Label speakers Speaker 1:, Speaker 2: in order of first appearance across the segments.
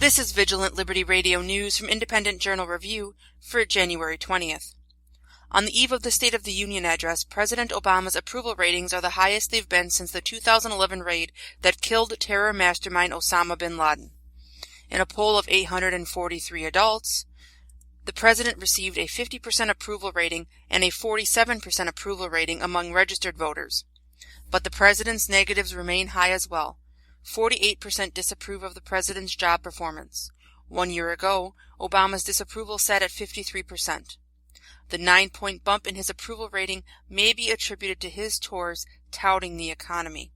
Speaker 1: This is Vigilant Liberty Radio News from Independent Journal Review for January 20th. On the eve of the State of the Union address, President Obama's approval ratings are the highest they've been since the 2011 raid that killed terror mastermind Osama bin Laden. In a poll of 843 adults, the president received a 50% approval rating and a 47% approval rating among registered voters. But the president's negatives remain high as well. 48% disapprove of the president's job performance. 1 year ago, Obama's disapproval sat at 53%. The 9-point bump in his approval rating may be attributed to his tours touting the economy.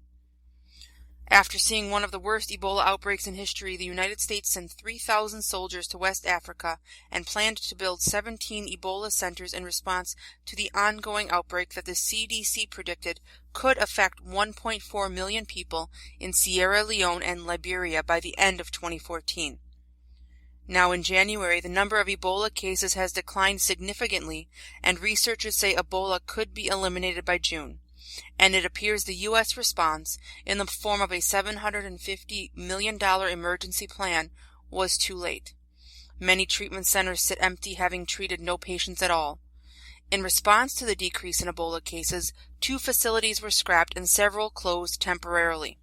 Speaker 1: After seeing one of the worst Ebola outbreaks in history, the United States sent 3,000 soldiers to West Africa and planned to build 17 Ebola centers in response to the ongoing outbreak that the CDC predicted could affect 1.4 million people in Sierra Leone and Liberia by the end of 2014. Now in January, the number of Ebola cases has declined significantly, and researchers say Ebola could be eliminated by June. And it appears the U.S. response, in the form of a $750 million emergency plan, was too late. Many treatment centers sit empty, having treated no patients at all. In response to the decrease in Ebola cases, 2 facilities were scrapped and several closed temporarily.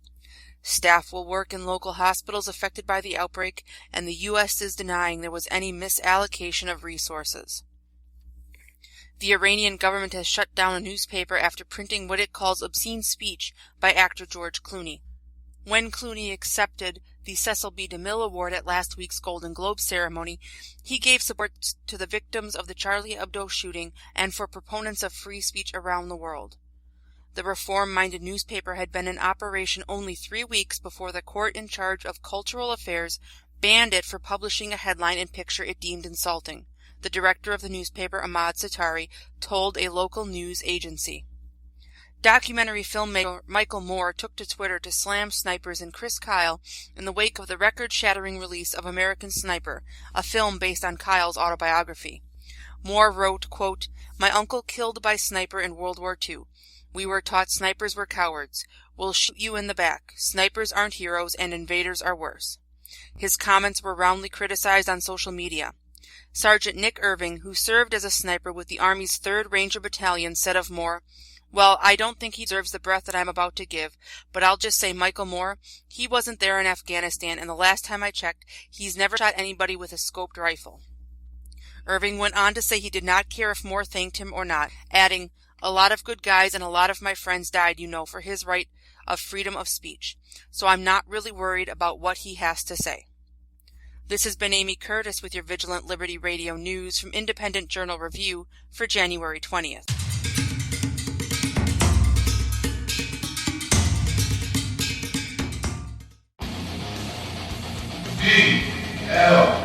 Speaker 1: Staff will work in local hospitals affected by the outbreak, and the U.S. is denying there was any misallocation of resources. The Iranian government has shut down a newspaper after printing what it calls obscene speech by actor George Clooney. When Clooney accepted the Cecil B. DeMille Award at last week's Golden Globe ceremony, he gave support to the victims of the Charlie Hebdo shooting and for proponents of free speech around the world. The reform-minded newspaper had been in operation only 3 weeks before the court in charge of cultural affairs banned it for publishing a headline and picture it deemed insulting. The director of the newspaper, Ahmad Satari, told a local news agency. Documentary filmmaker Michael Moore took to Twitter to slam snipers and Chris Kyle in the wake of the record-shattering release of American Sniper, a film based on Kyle's autobiography. Moore wrote, quote, "My uncle killed by sniper in World War II. We were taught snipers were cowards. We'll shoot you in the back. Snipers aren't heroes and invaders are worse." His comments were roundly criticized on social media. Sergeant Nick Irving, who served as a sniper with the Army's 3rd Ranger Battalion, said of Moore, "Well, I don't think he deserves the breath that I'm about to give, but I'll just say Michael Moore, he wasn't there in Afghanistan, and the last time I checked, he's never shot anybody with a scoped rifle." Irving went on to say he did not care if Moore thanked him or not, adding, "A lot of good guys and a lot of my friends died, for his right of freedom of speech, so I'm not really worried about what he has to say." This has been Amy Curtis with your Vigilant Liberty Radio News from Independent Journal Review for January 20th.
Speaker 2: DLR.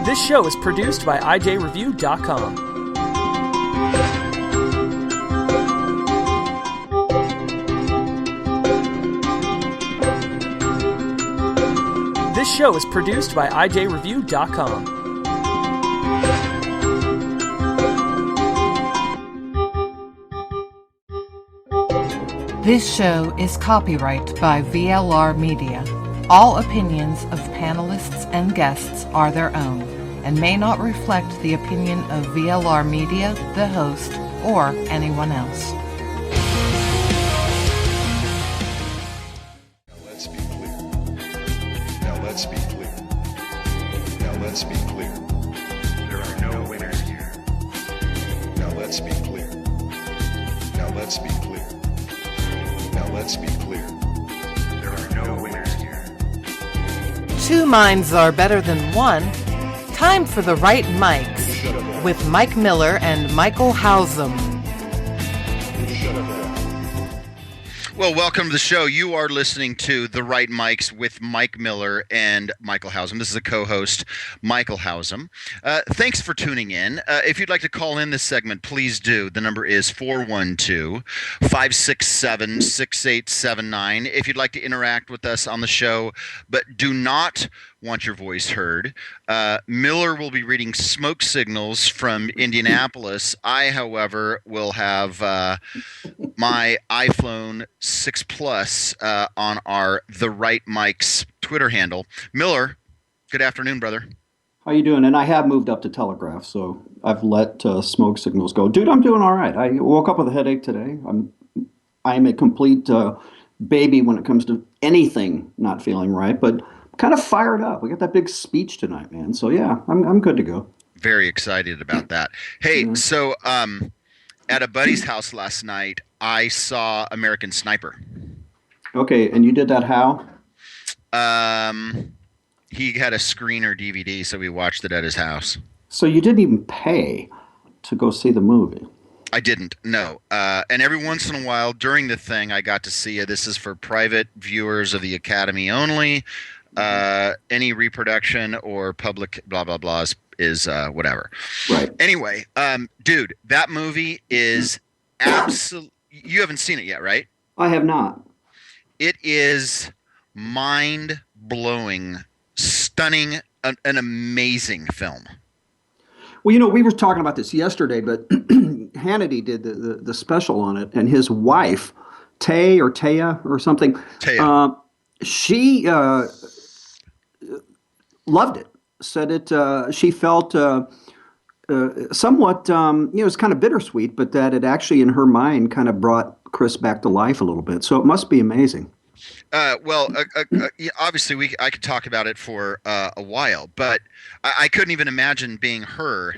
Speaker 3: This show is produced by IJReview.com. This show is produced by IJReview.com.
Speaker 4: This show is copyright by VLR Media. All opinions of panelists and guests are their own and may not reflect the opinion of VLR Media, the host, or anyone else.
Speaker 5: Now let's be clear. Now let's be clear. Now let's be clear. There are no winners here. Now let's be clear. Now let's be clear. Now let's be clear. There are no winners here.
Speaker 4: 2 minds are better than one. Time for the right mics with Mike Miller and Michael Hausum.
Speaker 2: Well, welcome to the show. You are listening to The Right Mics with Mike Miller and Michael Hausum. This is a co-host, Michael Hausum. Thanks for tuning in. If you'd like to call in this segment, please do. The number is 412-567-6879. If you'd like to interact with us on the show, but do not want your voice heard, Miller will be reading smoke signals from Indianapolis. I, however, will have my iPhone 6 Plus on our The Right Mics Twitter handle. Miller, good afternoon, brother.
Speaker 6: How you doing? And I have moved up to Telegraph, so I've let smoke signals go. Dude, I'm doing all right. I woke up with a headache today. I'm a complete baby when it comes to anything not feeling right, but kind of fired up. We got that big speech tonight, man. So yeah, I'm good to go.
Speaker 2: Very excited about that. Hey, so at a buddy's house last night, I saw American Sniper.
Speaker 6: Okay, and you did that how?
Speaker 2: He had a screener DVD, so we watched it at his house.
Speaker 6: So you didn't even pay to go see the movie?
Speaker 2: I didn't, no. And every once in a while during the thing, I got to see it. This is for private viewers of the Academy only. Any reproduction or public blah, blah, blahs is whatever.
Speaker 6: Right.
Speaker 2: Anyway, dude, that movie is absolutely... You haven't seen it yet, right?
Speaker 6: I have not.
Speaker 2: It is mind-blowing, stunning, an amazing film.
Speaker 6: Well, we were talking about this yesterday, but Hannity did the special on it, and his wife, Taya or something, she loved it. Said it. She felt somewhat, it was kind of bittersweet, but that it actually, in her mind, kind of brought Chris back to life a little bit. So it must be amazing.
Speaker 2: Obviously, I could talk about it for a while, but I couldn't even imagine being her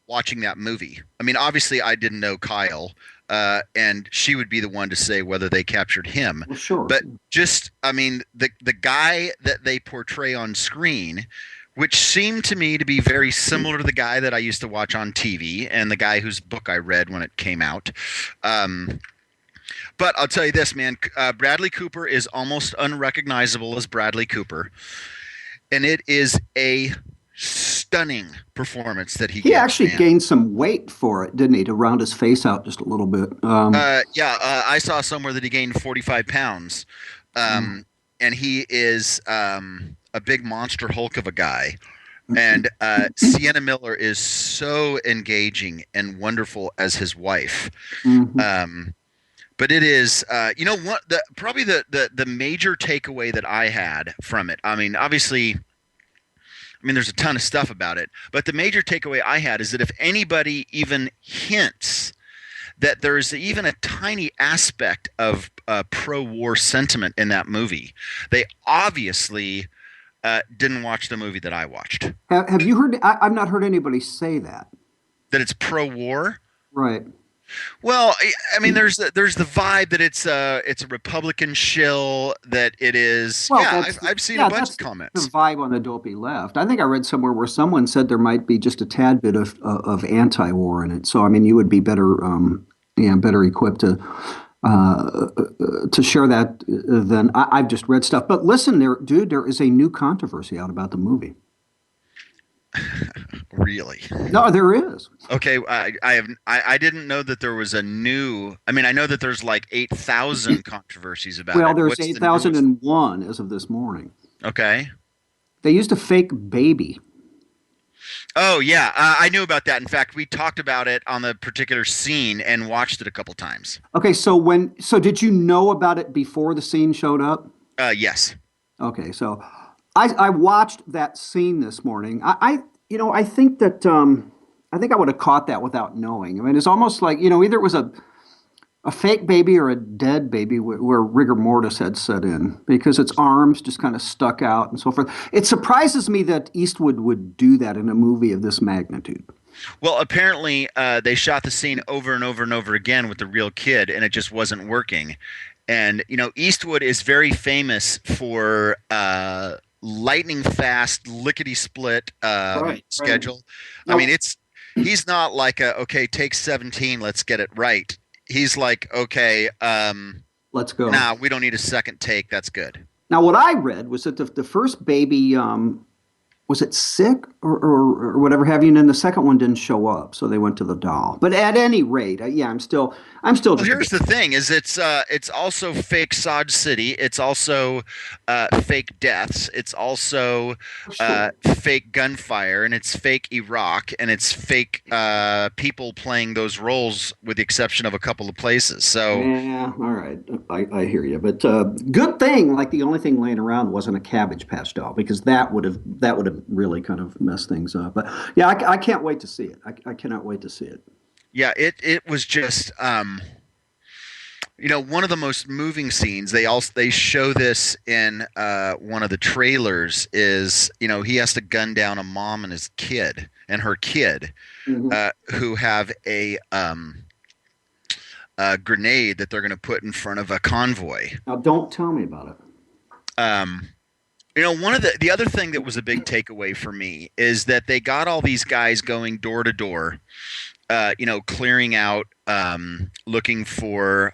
Speaker 2: watching that movie. I mean, obviously, I didn't know Kyle, and she would be the one to say whether they captured him.
Speaker 6: Well, sure.
Speaker 2: But just, I mean, the guy that they portray on screen, which seemed to me to be very similar to the guy that I used to watch on TV and the guy whose book I read when it came out. But I'll tell you this, man, Bradley Cooper is almost unrecognizable as Bradley Cooper. And it is a stunning performance that he gives,
Speaker 6: actually gained some weight for it, didn't he, to round his face out just a little bit.
Speaker 2: I saw somewhere that he gained 45 pounds. And he is a big monster Hulk of a guy. And Sienna Miller is so engaging and wonderful as his wife.
Speaker 6: Mm-hmm.
Speaker 2: But it is, probably the major takeaway that I had from it. I mean, obviously, there's a ton of stuff about it, but the major takeaway I had is that if anybody even hints that there's even a tiny aspect of pro-war sentiment in that movie, they obviously didn't watch the movie that I watched.
Speaker 6: Have you heard? I've not heard anybody say that.
Speaker 2: That it's pro-war?
Speaker 6: Right.
Speaker 2: Well, I mean, there's the vibe that it's a Republican shill, that it is. Well, yeah, I've seen a bunch of comments.
Speaker 6: The vibe on the dopey left. I think I read somewhere where someone said there might be just a tad bit of anti-war in it. So I mean, you would be better equipped to share that than I've just read stuff. But listen, there is a new controversy out about the movie.
Speaker 2: Really?
Speaker 6: No, there is.
Speaker 2: Okay, I didn't know that there was a new. I mean, I know that there's like 8,000 controversies about it.
Speaker 6: Well, there's 8,001 as of this morning.
Speaker 2: Okay.
Speaker 6: They used a fake baby.
Speaker 2: Oh yeah, I knew about that. In fact, we talked about it on the particular scene and watched it a couple times.
Speaker 6: Okay, so did you know about it before the scene showed up?
Speaker 2: Yes. Okay,
Speaker 6: so I watched that scene this morning. I think that I think I would have caught that without knowing. I mean, it's almost like, either it was a fake baby or a dead baby where rigor mortis had set in, because its arms just kind of stuck out and so forth. It surprises me that Eastwood would do that in a movie of this magnitude.
Speaker 2: Well, apparently they shot the scene over and over and over again with the real kid, and it just wasn't working. And, Eastwood is very famous for lightning fast, lickety split schedule. Right. I mean, he's not like okay, take 17, let's get it right. He's like, okay,
Speaker 6: let's go.
Speaker 2: Nah, we don't need a second take. That's good.
Speaker 6: Now, what I read was that the first baby was it sick or whatever have you, and then the second one didn't show up, so they went to the doll. But at any rate, I'm still.
Speaker 2: Well, here's the thing: is it's also fake Sod City. It's also fake deaths. It's also fake gunfire, and it's fake Iraq, and it's fake people playing those roles, with the exception of a couple of places. So
Speaker 6: yeah, all right, I hear you. But good thing, like the only thing laying around wasn't a Cabbage Patch doll, because that would have really kind of messed things up. But yeah, I can't wait to see it. I cannot wait to see it.
Speaker 2: Yeah, it was just one of the most moving scenes. They show this in one of the trailers. Is he has to gun down a mom and his kid and her kid, who have a grenade that they're going to put in front of a convoy.
Speaker 6: Now, don't tell me about it.
Speaker 2: One of the other thing that was a big takeaway for me is that they got all these guys going door to door, clearing out, looking for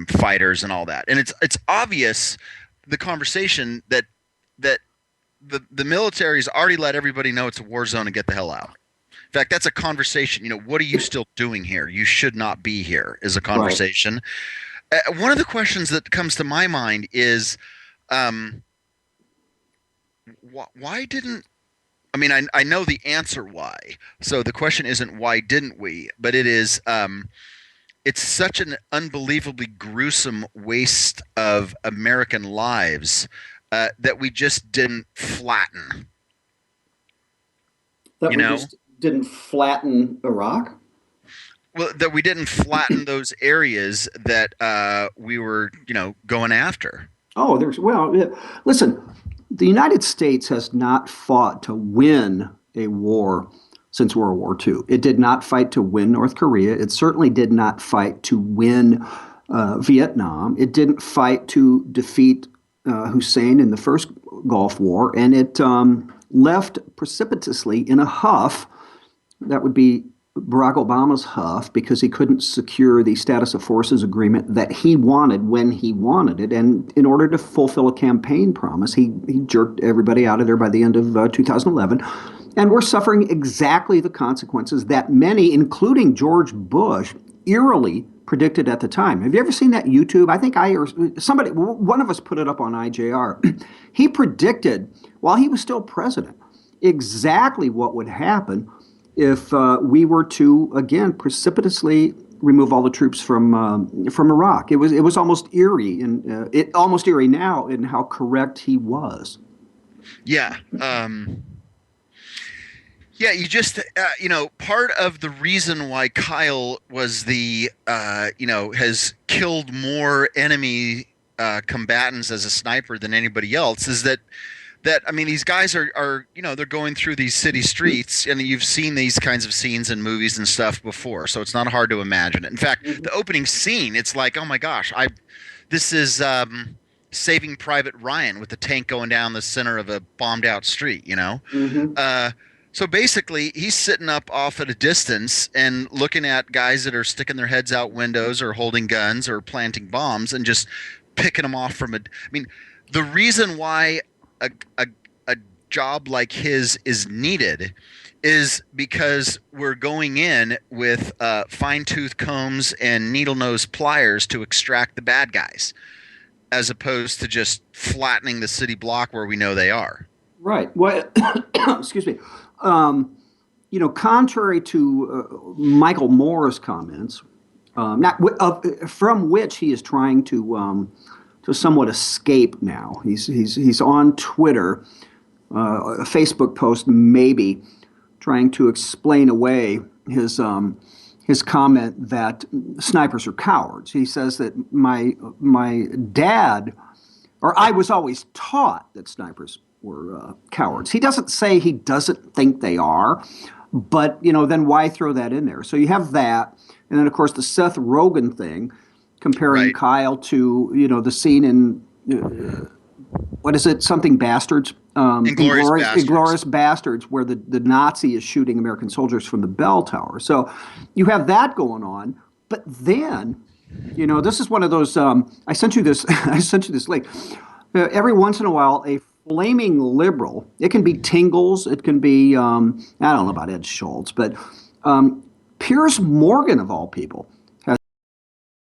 Speaker 2: fighters and all that. And it's obvious, the conversation that the military's already let everybody know it's a war zone and get the hell out. In fact, that's a conversation. What are you still doing here? You should not be here, is a conversation. Right. One of the questions that comes to my mind is, why didn't – I know the answer why. So the question isn't why didn't we, but it is it's such an unbelievably gruesome waste of American lives that we just didn't flatten.
Speaker 6: Just didn't flatten Iraq?
Speaker 2: Well, that we didn't flatten those areas that we were, going after.
Speaker 6: Oh, listen, the United States has not fought to win a war since World War II. It did not fight to win North Korea. It certainly did not fight to win Vietnam. It didn't fight to defeat Hussein in the first Gulf War, and it left precipitously in a huff. That would be Barack Obama's huff, because he couldn't secure the status of forces agreement that he wanted when he wanted it. And in order to fulfill a campaign promise, he jerked everybody out of there by the end of 2011. And we're suffering exactly the consequences that many, including George Bush, eerily predicted at the time. Have you ever seen that YouTube? I think one of us put it up on IJR. He predicted, while he was still president, exactly what would happen if we were to, again, precipitously remove all the troops from Iraq. It was almost eerie, and almost eerie now in how correct he was.
Speaker 2: Yeah. Yeah, you just, part of the reason why Kyle was has killed more enemy combatants as a sniper than anybody else is that these guys are they're going through these city streets, and you've seen these kinds of scenes in movies and stuff before, so it's not hard to imagine it. In fact, the opening scene, it's like, oh my gosh, this is Saving Private Ryan with the tank going down the center of a bombed out street, So basically, he's sitting up off at a distance and looking at guys that are sticking their heads out windows or holding guns or planting bombs and just picking them off from the reason why a job like his is needed is because we're going in with fine-tooth combs and needle-nose pliers to extract the bad guys, as opposed to just flattening the city block where we know they are.
Speaker 6: Right. Well, excuse me. Contrary to Michael Moore's comments, from which he is trying to somewhat escape now. He's on Twitter, a Facebook post maybe, trying to explain away his comment that snipers are cowards. He says that my dad, or I was always taught that snipers were cowards. He doesn't say he doesn't think they are, but then why throw that in there? So you have that, and then of course the Seth Rogen thing, comparing Kyle to the scene in what is it? Something Bastards. Inglourious Bastards, where the Nazi is shooting American soldiers from the bell tower. So you have that going on, But then, this is one of those. I sent you this. I sent you this link. Every once in a while, a flaming liberal. It can be Tingles. It can be I don't know about Ed Schultz, but Piers Morgan of all people